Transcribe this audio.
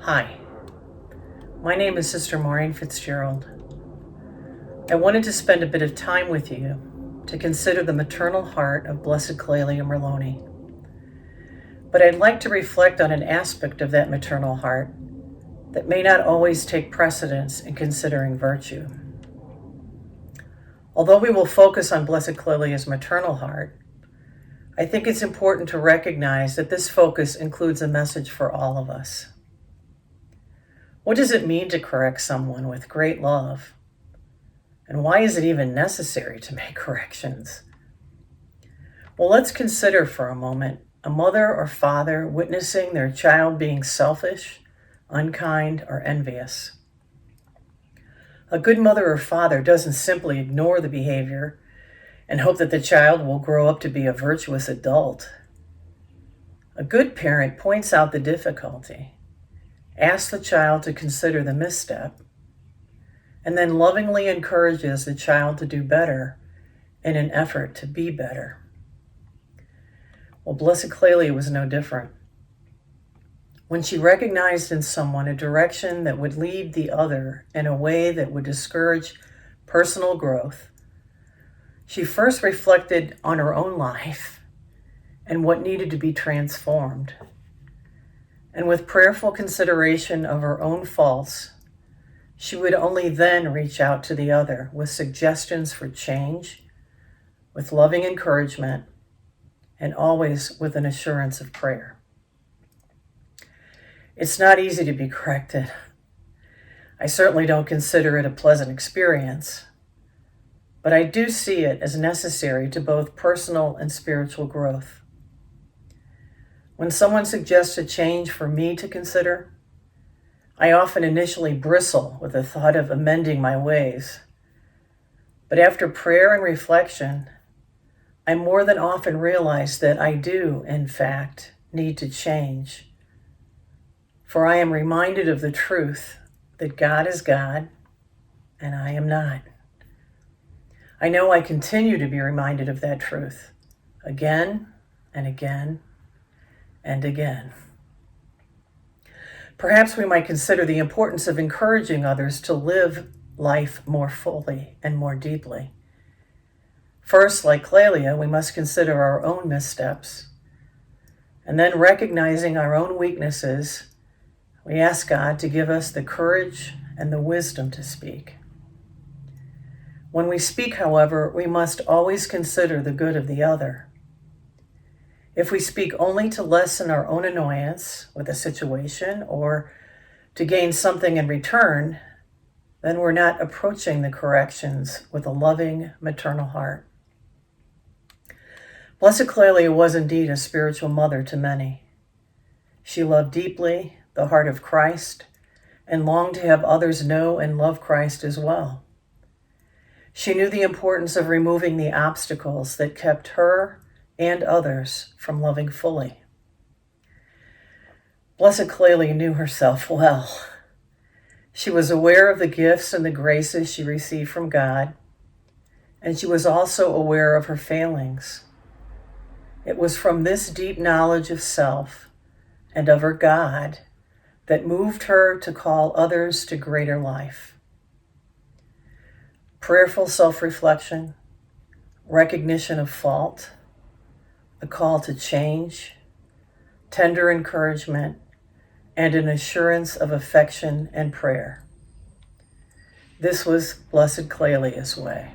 Hi, my name is Sister Maureen Fitzgerald. I wanted to spend a bit of time with you to consider the maternal heart of Blessed Clelia Merloni. But I'd like to reflect on an aspect of that maternal heart that may not always take precedence in considering virtue. Although we will focus on Blessed Clelia's maternal heart, I think it's important to recognize that this focus includes a message for all of us. What does it mean to correct someone with great love? And why is it even necessary to make corrections? Well, let's consider for a moment a mother or father witnessing their child being selfish, unkind, or envious. A good mother or father doesn't simply ignore the behavior and hope that the child will grow up to be a virtuous adult. A good parent points out the difficulty, asks the child to consider the misstep, and then lovingly encourages the child to do better in an effort to be better. Well, Blessed Clelia was no different. When she recognized in someone a direction that would lead the other in a way that would discourage personal growth, she first reflected on her own life and what needed to be transformed. And with prayerful consideration of her own faults, she would only then reach out to the other with suggestions for change, with loving encouragement, and always with an assurance of prayer. It's not easy to be corrected. I certainly don't consider it a pleasant experience, but I do see it as necessary to both personal and spiritual growth. When someone suggests a change for me to consider, I often initially bristle with the thought of amending my ways. But after prayer and reflection, I more than often realize that I do, in fact, need to change. For I am reminded of the truth that God is God and I am not. I know I continue to be reminded of that truth again and again and again. Perhaps we might consider the importance of encouraging others to live life more fully and more deeply. First, like Clelia, we must consider our own missteps. And then, recognizing our own weaknesses, we ask God to give us the courage and the wisdom to speak. When we speak, however, we must always consider the good of the other. If we speak only to lessen our own annoyance with a situation or to gain something in return, then we're not approaching the corrections with a loving maternal heart. Blessed Clelia was indeed a spiritual mother to many. She loved deeply the heart of Christ and longed to have others know and love Christ as well. She knew the importance of removing the obstacles that kept her and others from loving fully. Blessed Clelia knew herself well. She was aware of the gifts and the graces she received from God, and she was also aware of her failings. It was from this deep knowledge of self and of her God that moved her to call others to greater life. Prayerful self-reflection, recognition of fault, a call to change, tender encouragement, and an assurance of affection and prayer. This was Blessed Clelia's way.